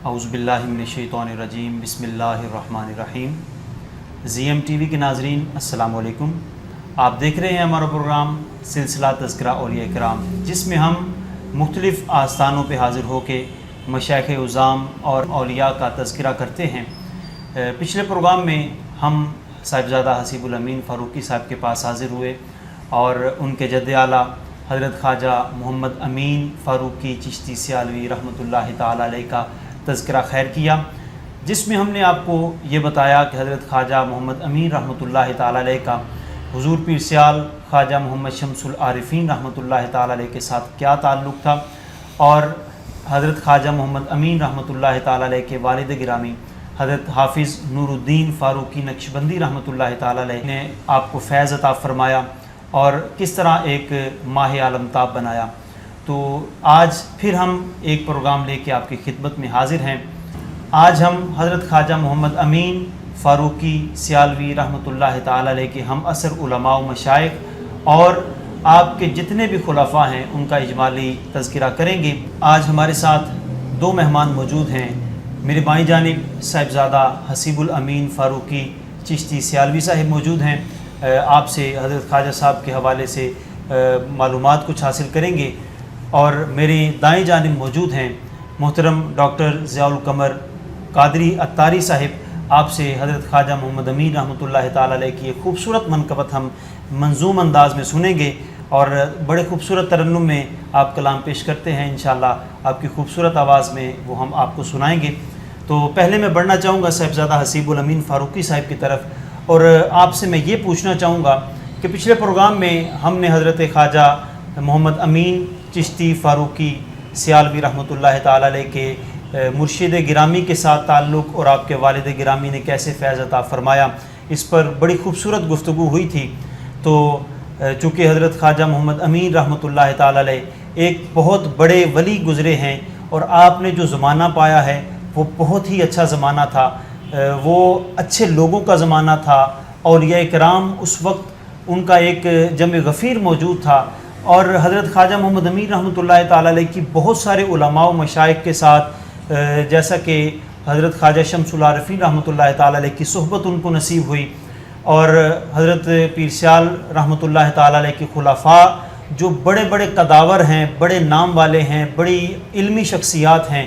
اعوذ باللہ من الشیطان الرجیم، بسم اللہ الرحمن الرحیم۔ زی ایم ٹی وی کے ناظرین السلام علیکم۔ آپ دیکھ رہے ہیں ہمارا پروگرام سلسلہ تذکرہ اولیاء کرام، جس میں ہم مختلف آستانوں پہ حاضر ہو کے مشائخ عظام اور اولیاء کا تذکرہ کرتے ہیں۔ پچھلے پروگرام میں ہم صاحبزادہ حسیب الامین فاروقی صاحب کے پاس حاضر ہوئے اور ان کے جد اعلیٰ حضرت خواجہ محمد امین فاروقی چشتی سیالوی رحمۃ اللہ تعالیٰ علیہ کا تذکرہ خیر کیا، جس میں ہم نے آپ کو یہ بتایا کہ حضرت خواجہ محمد امین رحمۃ اللہ تعالیٰ علیہ کا حضور پیر سیال خواجہ محمد شمس العارفین رحمۃ اللہ تعالیٰ علیہ کے ساتھ کیا تعلق تھا، اور حضرت خواجہ محمد امین رحمۃ اللہ تعالیٰ علیہ کے والد گرامی حضرت حافظ نور الدین فاروقی نقشبندی رحمۃ اللہ تعالیٰ علیہ نے آپ کو فیض عطا فرمایا اور کس طرح ایک ماہ عالمتاب بنایا۔ تو آج پھر ہم ایک پروگرام لے کے آپ کی خدمت میں حاضر ہیں۔ آج ہم حضرت خواجہ محمد امین فاروقی سیالوی رحمۃ اللہ تعالیٰ علیہ کے ہم عصر علماء و مشائخ اور آپ کے جتنے بھی خلفاء ہیں ان کا اجمالی تذکرہ کریں گے۔ آج ہمارے ساتھ دو مہمان موجود ہیں۔ میرے بائیں جانب صاحبزادہ حسیب الامین فاروقی چشتی سیالوی صاحب موجود ہیں، آپ سے حضرت خواجہ صاحب کے حوالے سے معلومات کچھ حاصل کریں گے، اور میرے دائیں جانب موجود ہیں محترم ڈاکٹر ضیاء القمر قادری عطاری صاحب، آپ سے حضرت خواجہ محمد امین رحمۃ اللہ تعالیٰ علیہ کی ایک خوبصورت منقبت ہم منظوم انداز میں سنیں گے، اور بڑے خوبصورت ترنم میں آپ کلام پیش کرتے ہیں، انشاءاللہ آپ کی خوبصورت آواز میں وہ ہم آپ کو سنائیں گے۔ تو پہلے میں بڑھنا چاہوں گا صاحبزادہ حسیب الامین فاروقی صاحب کی طرف، اور آپ سے میں یہ پوچھنا چاہوں گا کہ پچھلے پروگرام میں ہم نے حضرت خواجہ محمد امین چشتی فاروقی سیالوی رحمۃ اللہ تعالیٰ علیہ کے مرشد گرامی کے ساتھ تعلق اور آپ کے والد گرامی نے کیسے فیض عطا فرمایا، اس پر بڑی خوبصورت گفتگو ہوئی تھی۔ تو چونکہ حضرت خواجہ محمد امین رحمۃ اللہ تعالیٰ علیہ ایک بہت بڑے ولی گزرے ہیں، اور آپ نے جو زمانہ پایا ہے وہ بہت ہی اچھا زمانہ تھا، وہ اچھے لوگوں کا زمانہ تھا، اولیاء کرام اس وقت ان کا ایک جمع غفیر موجود تھا، اور حضرت خواجہ محمد امین رحمۃ اللہ تعالیٰ علیہ کی بہت سارے علماء و مشائخ کے ساتھ جیسا کہ حضرت خواجہ شمس العارفین رحمۃ اللہ تعالیٰ علیہ کی صحبت ان کو نصیب ہوئی، اور حضرت پیر سیال رحمۃ اللہ تعالیٰ علیہ کے خلفاء جو بڑے بڑے قداور ہیں، بڑے نام والے ہیں، بڑی علمی شخصیات ہیں،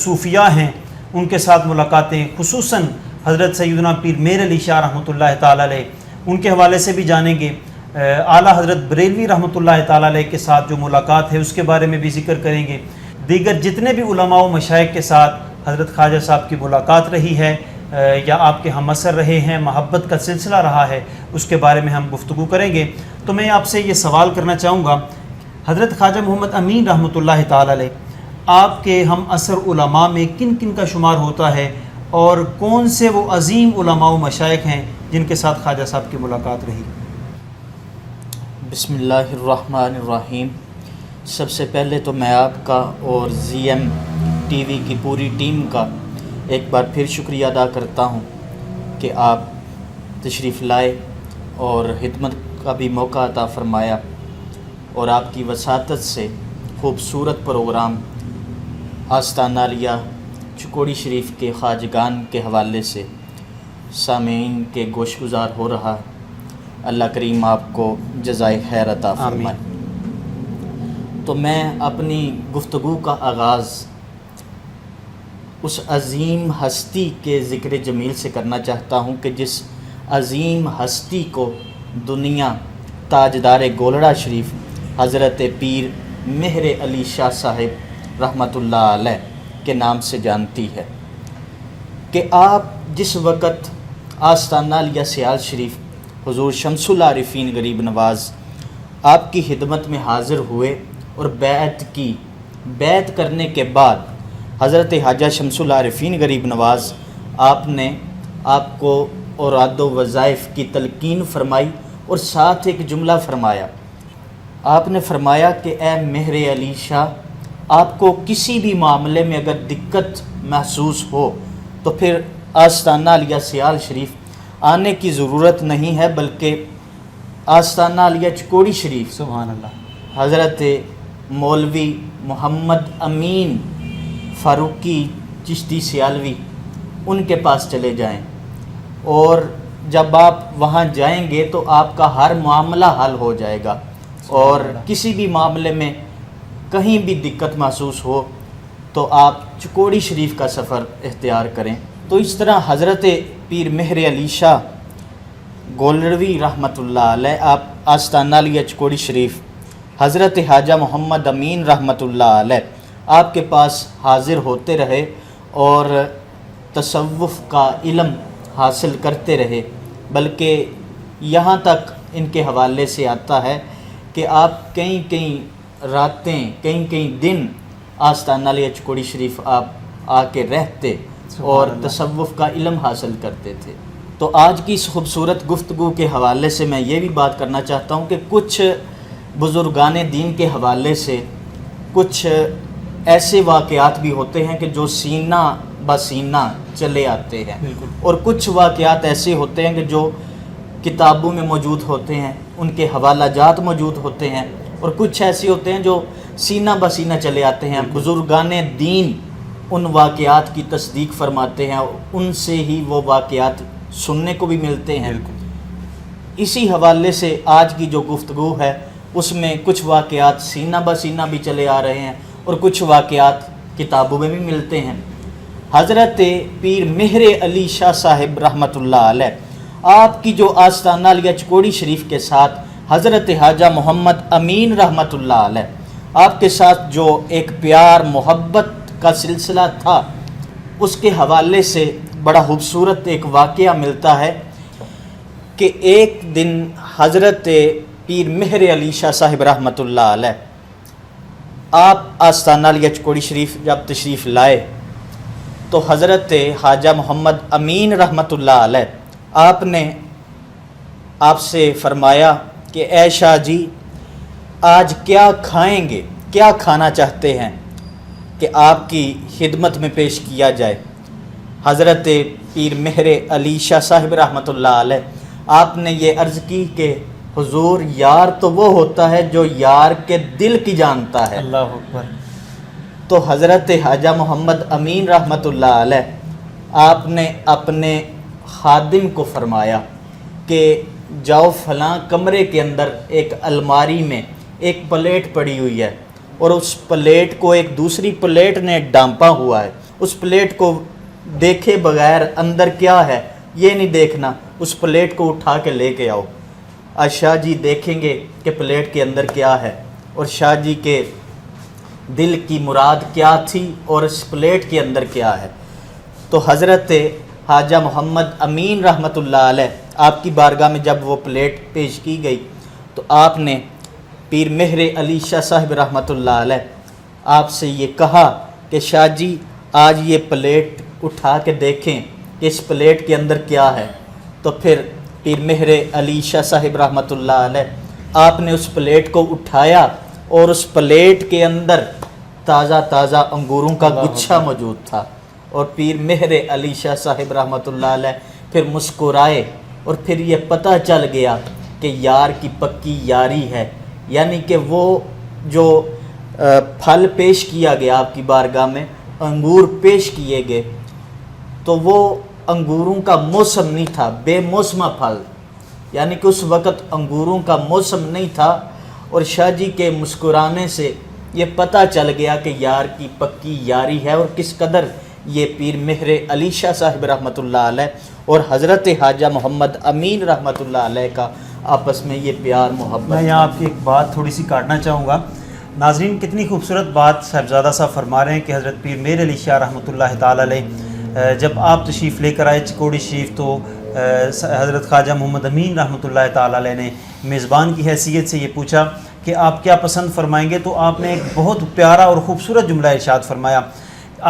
صوفیاء ہیں، ان کے ساتھ ملاقاتیں، خصوصاً حضرت سیدنا پیر میر علی شاہ رحمۃ اللہ تعالیٰ علیہ، ان کے حوالے سے بھی جانیں گے۔ اعلیٰ حضرت بریلوی رحمۃ اللہ تعالیٰ علیہ کے ساتھ جو ملاقات ہے اس کے بارے میں بھی ذکر کریں گے۔ دیگر جتنے بھی علماء و مشائخ کے ساتھ حضرت خواجہ صاحب کی ملاقات رہی ہے یا آپ کے ہم عصر رہے ہیں، محبت کا سلسلہ رہا ہے، اس کے بارے میں ہم گفتگو کریں گے۔ تو میں آپ سے یہ سوال کرنا چاہوں گا، حضرت خواجہ محمد امین رحمۃ اللہ تعالیٰ علیہ آپ کے ہم عصر علماء میں کن کن کا شمار ہوتا ہے، اور کون سے وہ عظیم علماء و مشائخ ہیں جن کے ساتھ خواجہ صاحب کی ملاقات رہی؟ بسم اللہ الرحمن الرحیم۔ سب سے پہلے تو میں آپ کا اور زی ایم ٹی وی کی پوری ٹیم کا ایک بار پھر شکریہ ادا کرتا ہوں کہ آپ تشریف لائے اور خدمت کا بھی موقع عطا فرمایا، اور آپ کی وساطت سے خوبصورت پروگرام آستانہ عالیہ چکوڑی شریف کے خواجگان کے حوالے سے سامعین کے گوش گزار ہو رہا۔ اللہ کریم آپ کو جزائے خیر عطا فرمائے۔ تو میں اپنی گفتگو کا آغاز اس عظیم ہستی کے ذکر جمیل سے کرنا چاہتا ہوں کہ جس عظیم ہستی کو دنیا تاجدار گولڑا شریف حضرت پیر مہر علی شاہ صاحب رحمۃ اللہ علیہ کے نام سے جانتی ہے، کہ آپ جس وقت آستانہ عالیہ سیال شریف حضور شمس العارفین غریب نواز آپ کی خدمت میں حاضر ہوئے اور بیعت کرنے کے بعد حضرت خواجہ شمس العارفین غریب نواز آپ نے آپ کو اوراد و وظائف کی تلقین فرمائی، اور ساتھ ایک جملہ فرمایا۔ آپ نے فرمایا کہ اے مہر علی شاہ، آپ کو کسی بھی معاملے میں اگر دقت محسوس ہو تو پھر آستانہ عالیہ سیال شریف آنے کی ضرورت نہیں ہے، بلکہ آستانہ عالیہ چکوڑی شریف سبحان اللہ حضرت مولوی محمد امین فاروقی چشتی سیالوی ان کے پاس چلے جائیں، اور جب آپ وہاں جائیں گے تو آپ کا ہر معاملہ حل ہو جائے گا، اور کسی بھی معاملے میں کہیں بھی دقت محسوس ہو تو آپ چکوڑی شریف کا سفر اختیار کریں۔ تو اس طرح حضرت پیر مہر علی شاہ گولڑوی رحمۃ اللہ علیہ آپ آستانہ علیہ چکوڑی شریف، حضرت خواجہ محمد امین رحمۃ اللہ علیہ آپ کے پاس حاضر ہوتے رہے اور تصوف کا علم حاصل کرتے رہے، بلکہ یہاں تک ان کے حوالے سے آتا ہے کہ آپ کئی راتیں کئی دن آستانہ علیہ چکوڑی شریف آپ آ کے رہتے اور تصوف کا علم حاصل کرتے تھے۔ تو آج کی اس خوبصورت گفتگو کے حوالے سے میں یہ بھی بات کرنا چاہتا ہوں کہ کچھ بزرگان دین کے حوالے سے کچھ ایسے واقعات بھی ہوتے ہیں کہ جو سینہ بسینہ چلے آتے ہیں، اور کچھ واقعات ایسے ہوتے ہیں کہ جو کتابوں میں موجود ہوتے ہیں، ان کے حوالہ جات موجود ہوتے ہیں، اور کچھ ایسے ہوتے ہیں جو سینہ بسینہ چلے آتے ہیں۔ بزرگان دین ان واقعات کی تصدیق فرماتے ہیں، ان سے ہی وہ واقعات سننے کو بھی ملتے ہیں۔ اسی حوالے سے آج کی جو گفتگو ہے اس میں کچھ واقعات سینہ بسینہ بھی چلے آ رہے ہیں اور کچھ واقعات کتابوں میں بھی ملتے ہیں۔ حضرت پیر مہر علی شاہ صاحب رحمۃ اللہ علیہ آپ کی جو آستانہ علیہ چکوڑی شریف کے ساتھ حضرت خواجہ محمد امین رحمۃ اللہ علیہ آپ کے ساتھ جو ایک پیار محبت کا سلسلہ تھا، اس کے حوالے سے بڑا خوبصورت ایک واقعہ ملتا ہے کہ ایک دن حضرت پیر مہر علی شاہ صاحب رحمۃ اللہ علیہ آپ آستانہ علیہ چکوڑی شریف جب تشریف لائے تو حضرت خواجہ محمد امین رحمۃ اللہ علیہ آپ نے آپ سے فرمایا کہ اے شاہ جی آج کیا کھائیں گے، کیا کھانا چاہتے ہیں کہ آپ کی خدمت میں پیش کیا جائے۔ حضرت پیر مہر علی شاہ صاحب رحمۃ اللہ علیہ آپ نے یہ عرض کی کہ حضور یار تو وہ ہوتا ہے جو یار کے دل کی جانتا ہے۔ اللہ اکبر۔ تو حضرت خواجہ محمد امین رحمۃ اللہ علیہ آپ نے اپنے خادم کو فرمایا کہ جاؤ فلاں کمرے کے اندر ایک الماری میں ایک پلیٹ پڑی ہوئی ہے، اور اس پلیٹ کو ایک دوسری پلیٹ نے ڈانپا ہوا ہے، اس پلیٹ کو دیکھے بغیر اندر کیا ہے یہ نہیں دیکھنا، اس پلیٹ کو اٹھا کے لے کے آؤ۔ شاہ جی دیکھیں گے کہ پلیٹ کے اندر کیا ہے، اور شاہ جی کے دل کی مراد کیا تھی اور اس پلیٹ کے اندر کیا ہے۔ تو حضرت خواجہ محمد امین رحمۃ اللہ علیہ آپ کی بارگاہ میں جب وہ پلیٹ پیش کی گئی تو آپ نے پیر مہر علی شاہ صاحب رحمۃ اللہ علیہ آپ سے یہ کہا کہ شاہ جی آج یہ پلیٹ اٹھا کے دیکھیں کہ اس پلیٹ کے اندر کیا ہے۔ تو پھر پیر مہر علی شاہ صاحب رحمۃ اللہ علیہ آپ نے اس پلیٹ کو اٹھایا اور اس پلیٹ کے اندر تازہ انگوروں کا گچھا موجود تھا، اور پیر مہر علی شاہ صاحب رحمۃ اللہ علیہ پھر مسکرائے، اور پھر یہ پتہ چل گیا کہ یار کی پکی یاری ہے، یعنی کہ وہ جو پھل پیش کیا گیا آپ کی بارگاہ میں، انگور پیش کیے گئے، تو وہ انگوروں کا موسم نہیں تھا، بے موسمہ پھل، یعنی کہ اس وقت انگوروں کا موسم نہیں تھا، اور شاہ جی کے مسکرانے سے یہ پتہ چل گیا کہ یار کی پکی یاری ہے، اور کس قدر یہ پیر مہر علی شاہ صاحب رحمۃ اللہ علیہ اور حضرت خواجہ محمد امین رحمۃ اللہ علیہ کا آپس میں یہ پیار محبت۔ میں یہاں آپ کی ایک بات تھوڑی سی کاٹنا چاہوں گا۔ ناظرین کتنی خوبصورت بات صاحبزادہ صاحب فرما رہے ہیں کہ حضرت پیر مہر علی شاہ رحمۃ اللہ تعالی علیہ جب آپ تشریف لے کر آئے چکوڑی شریف تو حضرت خواجہ محمد امین رحمۃ اللہ تعالی علیہ نے میزبان کی حیثیت سے یہ پوچھا کہ آپ کیا پسند فرمائیں گے، تو آپ نے ایک بہت پیارا اور خوبصورت جملہ ارشاد فرمایا۔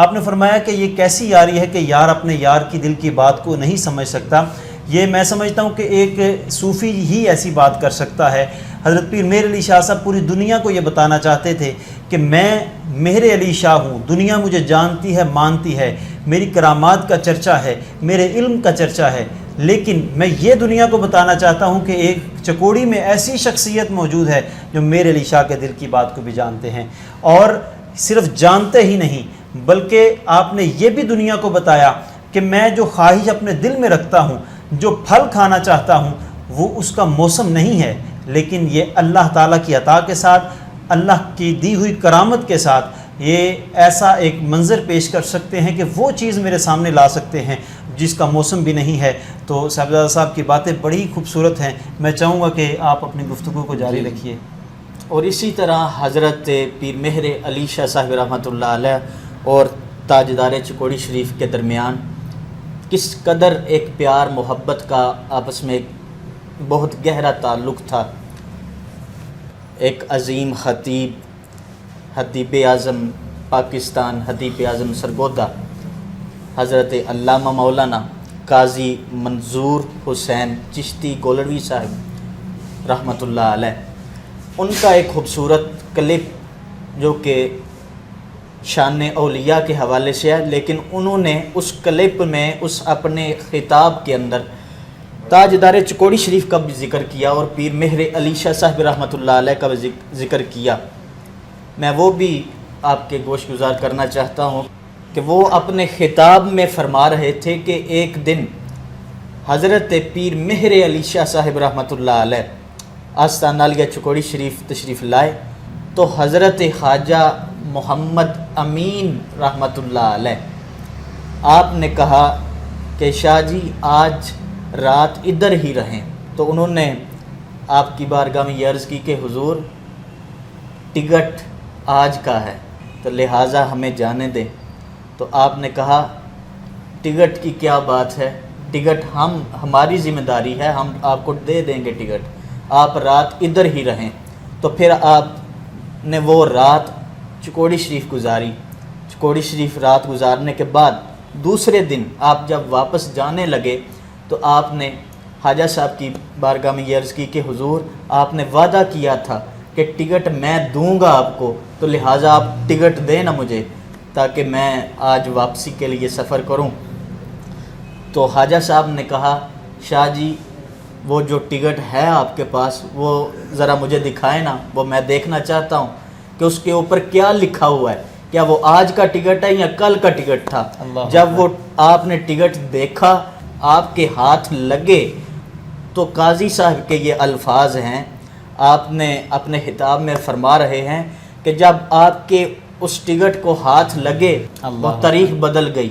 آپ نے فرمایا کہ یہ کیسی یاری ہے کہ یار اپنے یار کی دل کی بات کو نہیں سمجھ سکتا۔ یہ میں سمجھتا ہوں کہ ایک صوفی ہی ایسی بات کر سکتا ہے۔ حضرت پیر مہر علی شاہ صاحب پوری دنیا کو یہ بتانا چاہتے تھے کہ میں مہر علی شاہ ہوں، دنیا مجھے جانتی ہے، مانتی ہے، میری کرامات کا چرچا ہے، میرے علم کا چرچا ہے، لیکن میں یہ دنیا کو بتانا چاہتا ہوں کہ ایک چکوڑی میں ایسی شخصیت موجود ہے جو مہر علی شاہ کے دل کی بات کو بھی جانتے ہیں، اور صرف جانتے ہی نہیں بلکہ آپ نے یہ بھی دنیا کو بتایا کہ میں جو خواہش اپنے دل میں رکھتا ہوں، جو پھل کھانا چاہتا ہوں، وہ اس کا موسم نہیں ہے، لیکن یہ اللہ تعالیٰ کی عطا کے ساتھ، اللہ کی دی ہوئی کرامت کے ساتھ یہ ایسا ایک منظر پیش کر سکتے ہیں کہ وہ چیز میرے سامنے لا سکتے ہیں جس کا موسم بھی نہیں ہے۔ تو صاحبزادہ صاحب کی باتیں بڑی خوبصورت ہیں، میں چاہوں گا کہ آپ اپنی گفتگو کو جاری رکھیے۔ اور اسی طرح حضرت پیر مہر علی شاہ صاحب رحمۃ اللہ علیہ اور تاجدار چکوڑی شریف کے درمیان کس قدر ایک پیار محبت کا آپس میں ایک بہت گہرا تعلق تھا۔ ایک عظیم خطیب اعظم پاکستان، خطیب اعظم سرگودا حضرت علامہ مولانا قاضی منظور حسین چشتی گولڑوی صاحب رحمۃ اللہ علیہ، ان کا ایک خوبصورت کلپ جو کہ شان اولیاء کے حوالے سے ہے، لیکن انہوں نے اس کلپ میں اس اپنے خطاب کے اندر تاجدار چکوڑی شریف کا بھی ذکر کیا اور پیر مہر علی شاہ صاحب رحمۃ اللہ علیہ کا بھی ذکر کیا۔ میں وہ بھی آپ کے گوش گزار کرنا چاہتا ہوں کہ وہ اپنے خطاب میں فرما رہے تھے کہ ایک دن حضرت پیر مہر علی شاہ صاحب رحمۃ اللہ علیہ آستانہ عالیہ چکوڑی شریف تشریف لائے تو حضرت خواجہ محمد امین رحمۃ اللہ علیہ آپ نے کہا کہ شاہ جی آج رات ادھر ہی رہیں، تو انہوں نے آپ کی بارگاہ میں یہ عرض کی کہ حضور ٹکٹ آج کا ہے تو لہٰذا ہمیں جانے دیں۔ تو آپ نے کہا ٹکٹ کی کیا بات ہے، ٹکٹ ہماری ذمہ داری ہے، ہم آپ کو دے دیں گے ٹکٹ، آپ رات ادھر ہی رہیں۔ تو پھر آپ نے وہ رات چکوڑی شریف گزاری۔ چکوڑی شریف رات گزارنے کے بعد دوسرے دن آپ جب واپس جانے لگے تو آپ نے خواجہ صاحب کی بارگاہ میں یہ عرض کی کہ حضور آپ نے وعدہ کیا تھا کہ ٹکٹ میں دوں گا آپ کو، تو لہٰذا آپ ٹکٹ دیں نا مجھے تاکہ میں آج واپسی کے لیے سفر کروں۔ تو خواجہ صاحب نے کہا شاہ جی وہ جو ٹکٹ ہے آپ کے پاس وہ ذرا مجھے دکھائیں نا، وہ میں دیکھنا چاہتا ہوں کہ اس کے اوپر کیا لکھا ہوا ہے، کیا وہ آج کا ٹکٹ ہے یا کل کا ٹکٹ تھا۔ جب وہ آپ نے ٹکٹ دیکھا، آپ کے ہاتھ لگے، تو قاضی صاحب کے یہ الفاظ ہیں، آپ نے اپنے خطاب میں فرما رہے ہیں کہ جب آپ کے اس ٹکٹ کو ہاتھ لگے وہ تاریخ بدل گئی،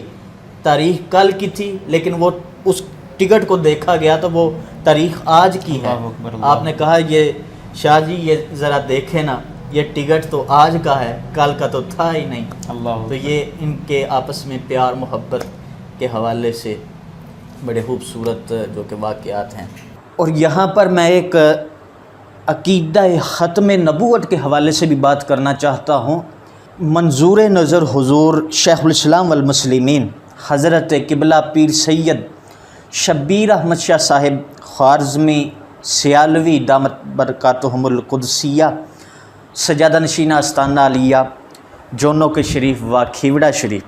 تاریخ کل کی تھی لیکن وہ اس ٹکٹ کو دیکھا گیا تو وہ تاریخ آج کی ہے۔ آپ نے کہا یہ شاہ جی یہ ذرا دیکھیں نا، یہ ٹکٹ تو آج کا ہے، کل کا تو تھا ہی نہیں۔ تو یہ ان کے آپس میں پیار محبت کے حوالے سے بڑے خوبصورت جو کہ واقعات ہیں۔ اور یہاں پر میں ایک عقیدہ ختم نبوت کے حوالے سے بھی بات کرنا چاہتا ہوں۔ منظور نظر حضور شیخ الاسلام والمسلمین حضرت قبلہ پیر سید شبیر احمد شاہ صاحب خوارزمی سیالوی دامت برکاتہم القدسیہ سجادہ نشینہ آستانہ عالیہ جونو کے شریف و کھیوڑا شریف،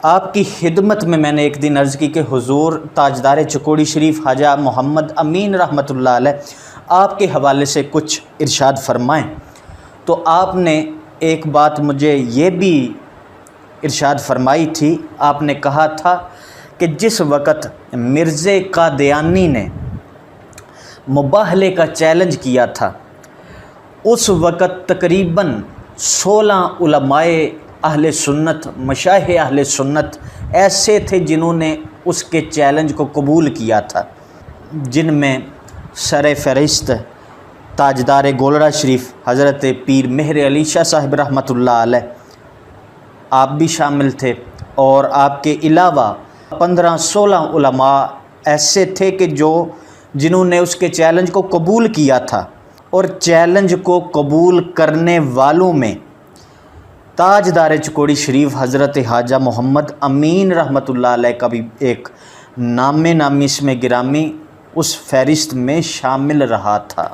آپ کی خدمت میں نے ایک دن عرض کی کہ حضور تاجدار چکوڑی شریف خواجہ محمد امین رحمۃ اللہ علیہ آپ کے حوالے سے کچھ ارشاد فرمائیں۔ تو آپ نے ایک بات مجھے یہ بھی ارشاد فرمائی تھی، آپ نے کہا تھا کہ جس وقت مرزا قادیانی نے مباہلے کا چیلنج کیا تھا اس وقت تقریباً 16 علماء اہل سنت، مشائخ اہل سنت ایسے تھے جنہوں نے اس کے چیلنج کو قبول کیا تھا، جن میں سر فہرست تاجدار گولڑا شریف حضرت پیر مہر علی شاہ صاحب رحمۃ اللہ علیہ آپ بھی شامل تھے، اور آپ کے علاوہ 15-16 علماء ایسے تھے کہ جنہوں نے اس کے چیلنج کو قبول کیا تھا۔ اور چیلنج کو قبول کرنے والوں میں تاجدار چکوڑی شریف حضرت خواجہ محمد امین رحمۃ اللہ علیہ کا بھی ایک نام نامی اسم گرامی اس فہرست میں شامل رہا تھا۔